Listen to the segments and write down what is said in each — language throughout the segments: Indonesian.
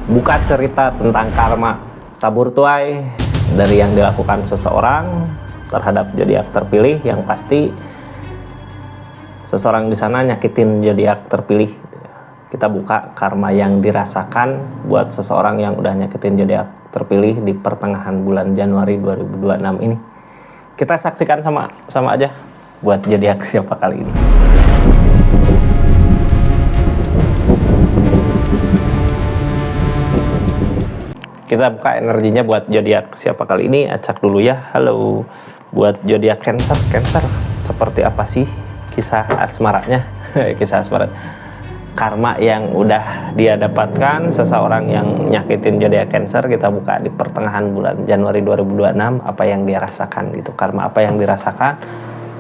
buka cerita tentang karma tabur tuai dari yang dilakukan seseorang terhadap zodiak terpilih. Yang pasti seseorang di sana nyakitin zodiak terpilih. Kita buka karma yang dirasakan buat seseorang yang udah nyakitin zodiak terpilih di pertengahan bulan Januari 2026 ini. Kita saksikan sama aja buat zodiak siapa kali ini. Kita buka energinya buat zodiak siapa kali ini. Acak dulu ya. Halo buat zodiak Cancer. Cancer, seperti apa sih kisah asmaranya? Kisah asmara, karma yang udah dia dapatkan seseorang yang nyakitin zodiak Cancer. Kita buka di pertengahan bulan Januari 2026. Apa yang dia rasakan gitu, karma apa yang dirasakan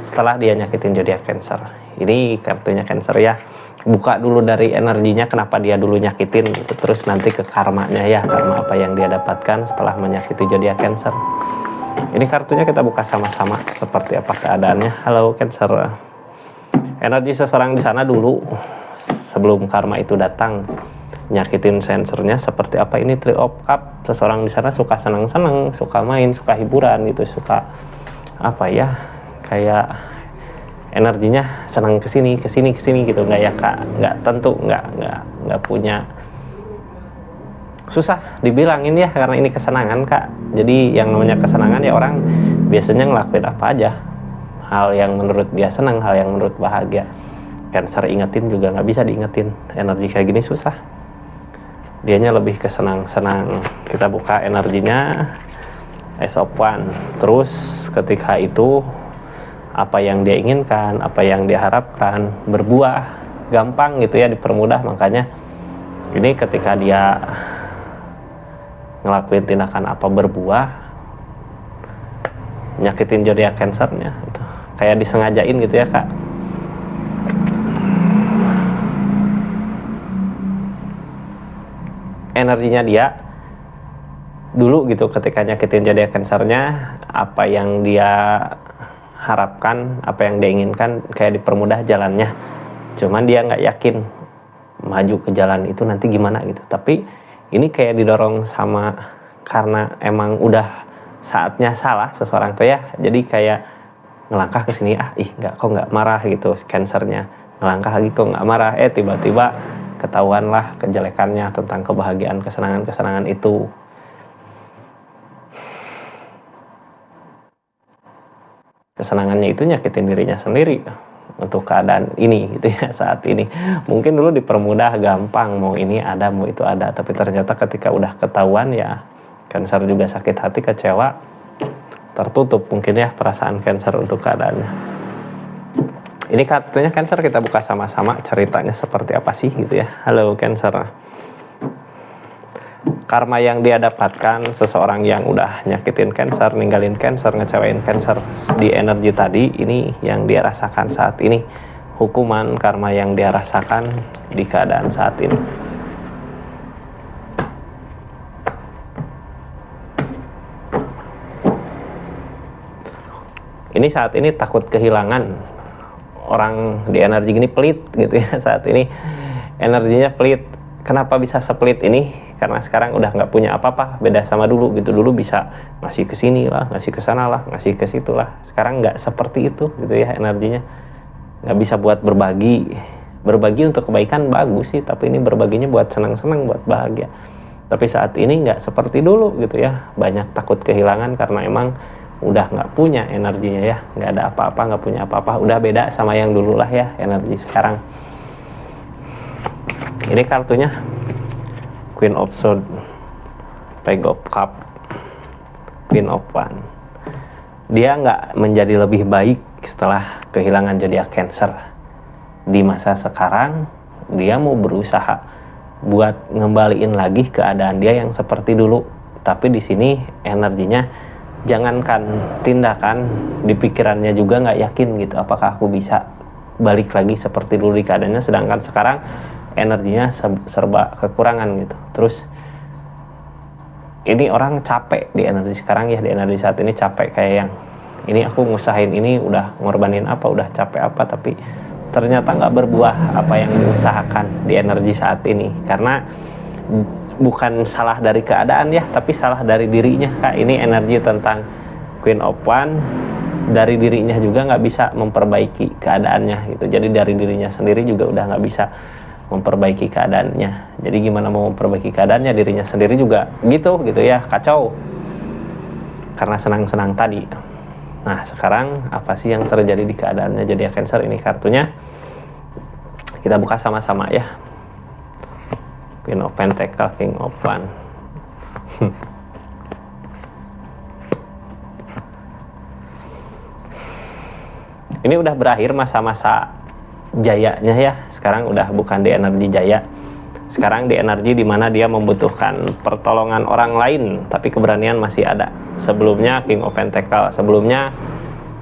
setelah dia nyakitin zodiak Cancer. Ini kartunya Cancer ya. Buka dulu dari energinya, kenapa dia dulu nyakitin gitu. Terus nanti ke karmanya ya, karma apa yang dia dapatkan setelah menyakiti zodiak Cancer. Ini kartunya kita buka sama-sama, seperti apa keadaannya. Halo Cancer, energi seseorang di sana dulu sebelum karma itu datang nyakitin sensornya seperti apa. Ini Three of Cup. Seseorang di sana suka senang-senang, suka main, suka hiburan gitu, suka apa ya, kayak energinya senang kesini gitu, nggak ya kak, nggak tentu, nggak punya, susah dibilangin ya, karena ini kesenangan kak. Jadi yang namanya kesenangan ya orang biasanya ngelakuin apa aja, hal yang menurut dia senang, hal yang menurut bahagia. Cancer ingetin juga nggak bisa diingetin, energi kayak gini susah, dianya lebih ke senang-senang. Kita buka energinya Ace of Wands. Terus ketika itu apa yang dia inginkan, apa yang dia harapkan berbuah gampang gitu ya, dipermudah. Makanya ini ketika dia ngelakuin tindakan apa berbuah, nyakitin zodiak Cancernya gitu. Kayak disengajain gitu ya kak. Energinya dia dulu gitu ketika nyakitin zodiak Cancernya, apa yang dia harapkan, apa yang dia inginkan kayak dipermudah jalannya. Cuman dia nggak yakin maju ke jalan itu nanti gimana gitu. Tapi ini kayak didorong sama, karena emang udah saatnya salah seseorang tuh ya. Jadi kayak ngelangkah ke sini, kok nggak marah gitu Cancernya. Ngelangkah lagi kok nggak marah, tiba-tiba ketahuan lah kejelekannya tentang kebahagiaan, kesenangan itu. Kesenangannya itu nyakitin dirinya sendiri untuk keadaan ini gitu ya, saat ini. Mungkin dulu dipermudah gampang, mau ini ada, mau itu ada, tapi ternyata ketika udah ketahuan ya Cancer juga sakit hati, kecewa, tertutup mungkin ya perasaan Cancer untuk keadaannya. Ini kartunya Cancer, kita buka sama-sama ceritanya seperti apa sih gitu ya. Halo Cancer, karma yang dia dapatkan seseorang yang udah nyakitin Cancer, ninggalin Cancer, ngecewain Cancer di energi tadi, ini yang dia rasakan saat ini. Hukuman karma yang dia rasakan di keadaan saat ini. Ini saat ini takut kehilangan. Orang di energi gini pelit gitu ya saat ini. Energinya pelit. Kenapa bisa split ini? Karena sekarang udah nggak punya apa-apa, beda sama dulu gitu. Dulu bisa ngasih ke sini lah, ngasih ke sana lah, ngasih ke situ lah. Sekarang nggak seperti itu gitu ya energinya. Nggak bisa buat berbagi. Berbagi untuk kebaikan bagus sih, tapi ini berbaginya buat senang-senang, buat bahagia. Tapi saat ini nggak seperti dulu gitu ya. Banyak takut kehilangan karena emang udah nggak punya energinya ya. Nggak ada apa-apa, nggak punya apa-apa. Udah beda sama yang dulu lah ya energi sekarang. Ini kartunya Queen of Swords, Page of Cup, Queen of Wands. Dia nggak menjadi lebih baik setelah kehilangan zodiak Cancer. Di masa sekarang dia mau berusaha buat ngembaliin lagi keadaan dia yang seperti dulu. Tapi di sini energinya, jangankan tindakan, di pikirannya juga nggak yakin gitu. Apakah aku bisa balik lagi seperti dulu di keadaannya? Sedangkan sekarang energinya serba kekurangan gitu. Terus ini orang capek di energi sekarang ya, di energi saat ini capek, kayak yang ini aku ngusahain ini, udah ngorbanin apa, udah capek apa, tapi ternyata nggak berbuah apa yang diusahakan di energi saat ini. Karena bukan salah dari keadaan ya, tapi salah dari dirinya Kak. Ini energi tentang Queen of Wands. Dari dirinya juga nggak bisa memperbaiki keadaannya gitu. Jadi dari dirinya sendiri juga udah nggak bisa memperbaiki keadaannya. Jadi gimana mau memperbaiki keadaannya, dirinya sendiri juga gitu ya, kacau karena senang-senang tadi. Nah sekarang apa sih yang terjadi di keadaannya zodiak Cancer? Ini kartunya kita buka sama-sama ya. Queen of Pentacles, King of Wands. Ini udah berakhir masa-masa jayanya ya. Sekarang udah bukan di energi jaya. Sekarang di energi dimana dia membutuhkan pertolongan orang lain, tapi keberanian masih ada. Sebelumnya King of Pentacles, sebelumnya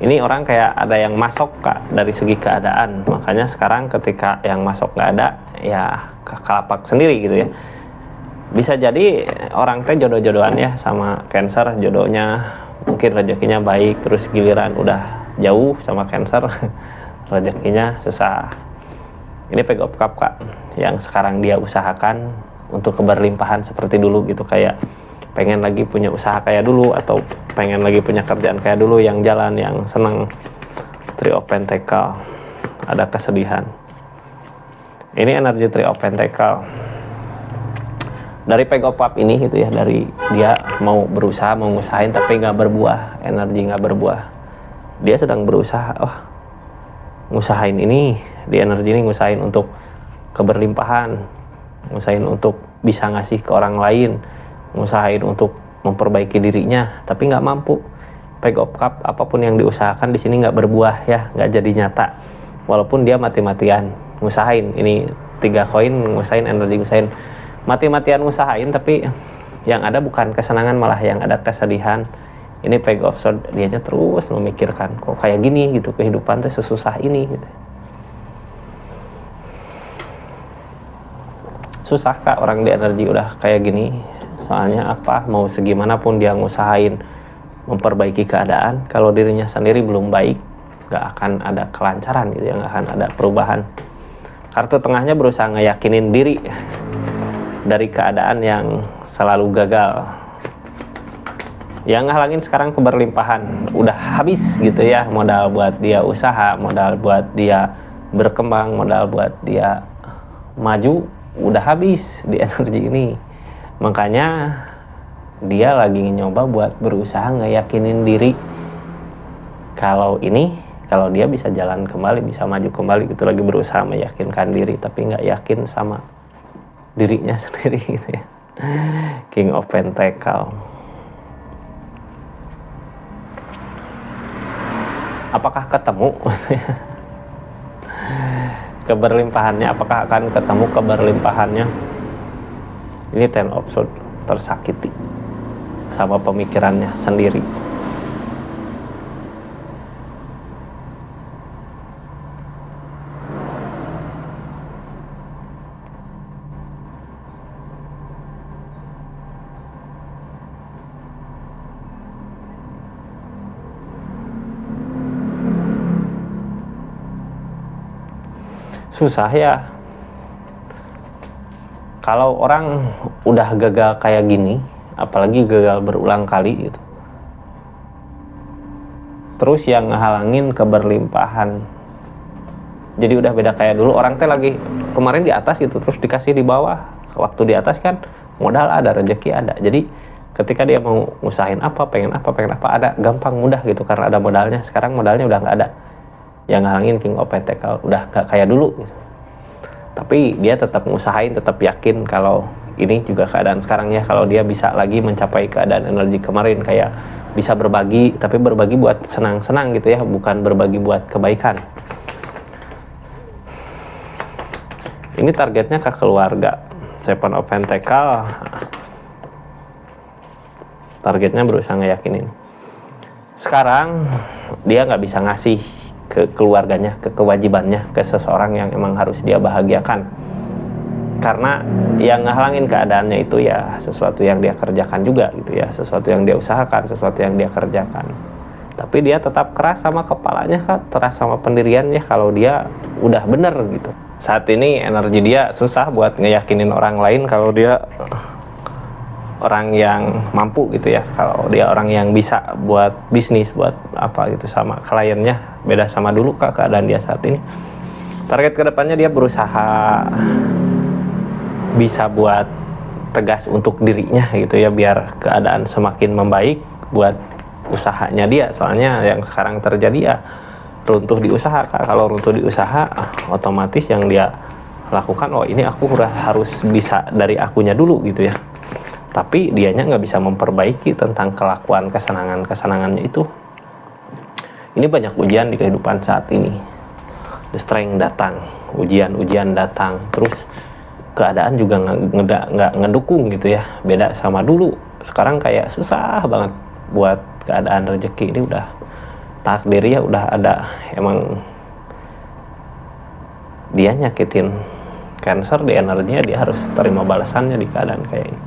ini orang kayak ada yang masuk Kak dari segi keadaan. Makanya sekarang ketika yang masuk nggak ada, ya kelapak sendiri gitu ya. Bisa jadi orang teh jodoh-jodohan ya sama Cancer, jodohnya mungkin rezekinya baik, terus giliran udah jauh sama Cancer rezekinya susah. Ini Page of Cups Kak, yang sekarang dia usahakan untuk keberlimpahan seperti dulu gitu, kayak pengen lagi punya usaha kayak dulu, atau pengen lagi punya kerjaan kayak dulu yang jalan, yang senang. Three of Pentacles, ada kesedihan. Ini energi Three of Pentacles dari Page of Cups ini gitu ya, dari dia mau berusaha, mau ngusahain tapi nggak berbuah, energi nggak berbuah. Dia sedang berusaha, ngusahain ini, di energi ini ngusahain untuk keberlimpahan, ngusahain untuk bisa ngasih ke orang lain, ngusahain untuk memperbaiki dirinya, tapi nggak mampu. Page of Cups, apapun yang diusahakan di sini nggak berbuah ya, nggak jadi nyata. Walaupun dia mati-matian ngusahain, ini 3 koin, ngusahain, energi ngusahain, mati-matian ngusahain, tapi yang ada bukan kesenangan, malah yang ada kesedihan. Ini Page of Swords, dianya terus memikirkan, kok kayak gini gitu, kehidupan teh sesusah ini gitu. Susah Kak orang di energi udah kayak gini. Soalnya apa, mau segimanapun dia ngusahain memperbaiki keadaan, kalau dirinya sendiri belum baik, gak akan ada kelancaran gitu ya, gak akan ada perubahan. Kartu tengahnya berusaha ngeyakinin diri dari keadaan yang selalu gagal. Yang ngehalangin sekarang keberlimpahan, udah habis gitu ya, modal buat dia usaha, modal buat dia berkembang, modal buat dia maju, udah habis di energi ini. Makanya dia lagi nyoba buat berusaha ngeyakinin diri kalau dia bisa jalan kembali, bisa maju kembali gitu, lagi berusaha meyakinkan diri tapi nggak yakin sama dirinya sendiri gitu ya. King of Pentacles. Apakah ketemu keberlimpahannya? Apakah akan ketemu keberlimpahannya? Ini Ten of Swords, tersakiti sama pemikirannya sendiri. Susah ya kalau orang udah gagal kayak gini, apalagi gagal berulang kali gitu, terus yang ngehalangin keberlimpahan. Jadi udah beda kayak dulu, orang teh lagi kemarin di atas gitu, terus dikasih di bawah. Waktu di atas kan modal ada, rezeki ada, jadi ketika dia mau ngusahain pengen apa ada, gampang, mudah gitu karena ada modalnya. Sekarang modalnya udah nggak ada. Yang ngalangin King of Pentacles udah gak kayak dulu gitu. Tapi dia tetap ngusahain, tetap yakin kalau ini juga keadaan sekarang ya, kalau dia bisa lagi mencapai keadaan energi kemarin, kayak bisa berbagi, tapi berbagi buat senang-senang gitu ya, bukan berbagi buat kebaikan. Ini targetnya ke keluarga. Seven of Pentacles, targetnya berusaha ngeyakinin. Sekarang dia nggak bisa ngasih ke keluarganya, ke kewajibannya, ke seseorang yang emang harus dia bahagiakan, karena yang ngehalangin keadaannya itu ya sesuatu yang dia kerjakan juga gitu ya, sesuatu yang dia usahakan, sesuatu yang dia kerjakan. Tapi dia tetap keras sama kepalanya kan, keras sama pendiriannya kalau dia udah bener gitu. Saat ini energi dia susah buat ngeyakinin orang lain kalau dia orang yang mampu gitu ya. Kalau dia orang yang bisa buat bisnis, buat apa gitu sama kliennya, beda sama dulu Kak keadaan dia saat ini. Target kedepannya dia berusaha bisa buat tegas untuk dirinya gitu ya, biar keadaan semakin membaik buat usahanya dia. Soalnya yang sekarang terjadi ya runtuh di usaha Kak. Kalau runtuh di usaha otomatis yang dia lakukan, oh ini aku harus bisa dari akunya dulu gitu ya. Tapi dianya nggak bisa memperbaiki tentang kelakuan kesenangannya itu. Ini banyak ujian di kehidupan saat ini. The strength datang, ujian datang, terus keadaan juga nggak ngedukung gitu ya. Beda sama dulu. Sekarang kayak susah banget buat keadaan rezeki ini, udah takdir ya, udah ada. Emang dia nyakitin Cancer di energinya, dia harus terima balasannya di keadaan kayak ini.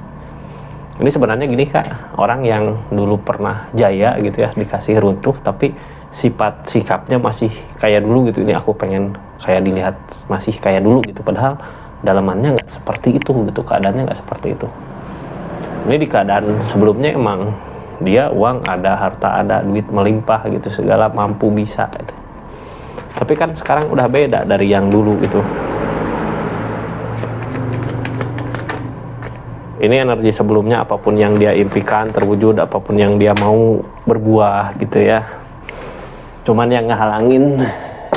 Ini sebenarnya gini Kak, orang yang dulu pernah jaya gitu ya, dikasih runtuh, tapi sikapnya masih kayak dulu gitu. Ini aku pengen kayak dilihat masih kayak dulu gitu, padahal dalamannya nggak seperti itu gitu, keadaannya nggak seperti itu. Ini di keadaan sebelumnya emang dia uang ada, harta ada, duit melimpah gitu, segala mampu bisa gitu. Tapi kan sekarang udah beda dari yang dulu gitu. Ini energi sebelumnya, apapun yang dia impikan terwujud, apapun yang dia mau berbuah gitu ya. Cuman yang ngehalangin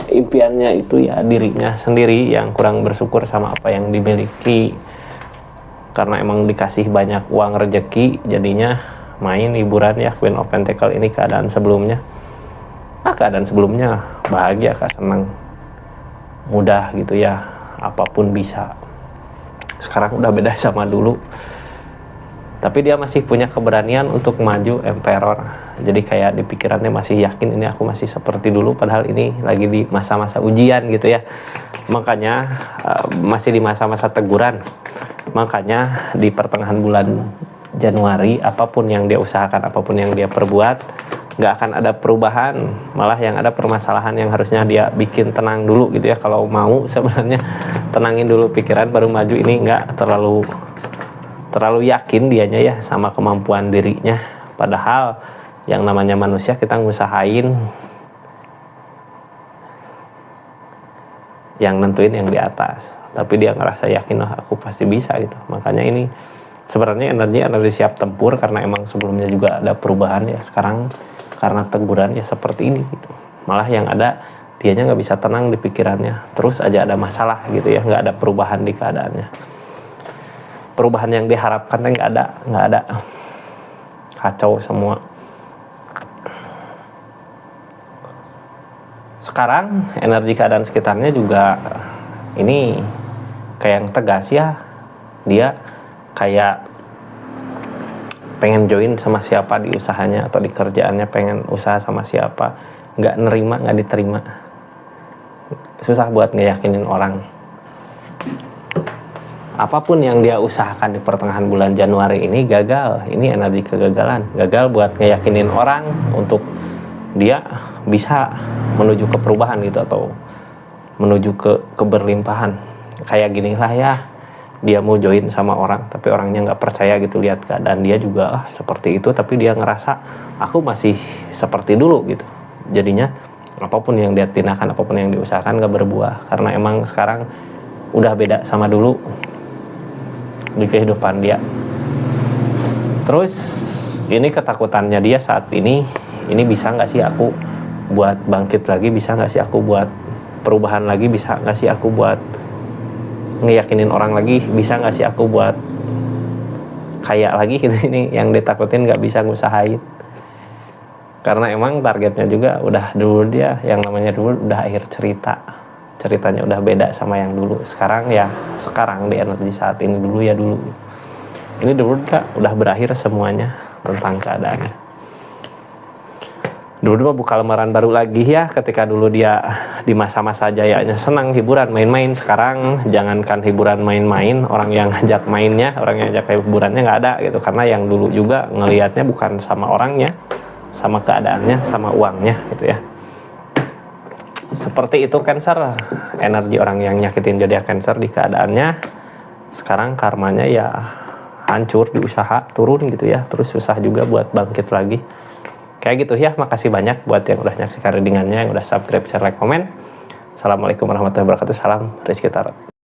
impiannya itu ya dirinya sendiri yang kurang bersyukur sama apa yang dimiliki. Karena emang dikasih banyak uang rezeki, jadinya main hiburan ya. Queen of Pentacle ini keadaan sebelumnya. Keadaan sebelumnya bahagia Kak, senang, mudah gitu ya, apapun bisa. Sekarang udah beda sama dulu. Tapi dia masih punya keberanian untuk maju Emperor. Jadi kayak di pikirannya masih yakin ini aku masih seperti dulu, padahal ini lagi di masa-masa ujian gitu ya. Makanya masih di masa-masa teguran. Makanya di pertengahan bulan Januari, apapun yang dia usahakan, apapun yang dia perbuat, nggak akan ada perubahan. Malah yang ada permasalahan yang harusnya dia bikin tenang dulu gitu ya. Kalau mau sebenarnya tenangin dulu pikiran baru maju. Ini nggak terlalu yakin dianya ya sama kemampuan dirinya. Padahal yang namanya manusia kita ngusahain, yang nentuin yang di atas. Tapi dia ngerasa yakin, oh aku pasti bisa gitu. Makanya ini sebenarnya energi siap tempur, karena emang sebelumnya juga ada perubahan ya. Sekarang karena teguran ya seperti ini gitu. Malah yang ada dianya nggak bisa tenang di pikirannya, terus aja ada masalah gitu ya, nggak ada perubahan di keadaannya. Perubahan yang diharapkan nggak ada, kacau semua. Sekarang energi keadaan sekitarnya juga ini kayak yang tegas ya. Dia kayak pengen join sama siapa di usahanya atau di kerjaannya, pengen usaha sama siapa, nggak nerima, nggak diterima. Susah buat ngeyakinin orang. Apapun yang dia usahakan di pertengahan bulan Januari ini gagal. Ini energi kegagalan. Gagal buat ngeyakinin orang untuk dia bisa menuju ke perubahan gitu, atau menuju ke keberlimpahan. Kayak gini lah ya, dia mau join sama orang tapi orangnya nggak percaya gitu, lihat keadaan dia juga seperti itu, tapi dia ngerasa aku masih seperti dulu gitu. Jadinya apapun yang dia tindakan, apapun yang diusahakan nggak berbuah, karena emang sekarang udah beda sama dulu di kehidupan dia. Terus ini ketakutannya dia saat ini bisa nggak sih aku buat bangkit lagi, bisa nggak sih aku buat perubahan lagi, bisa nggak sih aku buat ngeyakinin orang lagi, bisa nggak sih aku buat kaya lagi gitu. Ini yang ditakutin, nggak bisa ngusahain. Karena emang targetnya juga udah dulu, dia yang namanya dulu udah akhir ceritanya udah beda sama yang dulu. Sekarang di energi saat ini dulu ya dulu. Ini dulu udah berakhir semuanya tentang keadaannya. Dulu buka lembaran baru lagi ya. Ketika dulu dia di masa-masa jayanya senang hiburan, main-main. Sekarang jangankan hiburan, main-main, orang yang ngajak mainnya, orang yang ngajak hiburannya nggak ada gitu. Karena yang dulu juga ngelihatnya bukan sama orangnya, sama keadaannya, sama uangnya gitu ya. Seperti itu Cancer, energi orang yang nyakitin zodiak Cancer di keadaannya. Sekarang karmanya ya hancur di usaha, turun gitu ya, terus susah juga buat bangkit lagi. Kayak gitu ya. Makasih banyak buat yang udah nyaksikan readingannya, yang udah subscribe, share, like, komen. Assalamualaikum warahmatullahi wabarakatuh. Salam Rizky Tarot.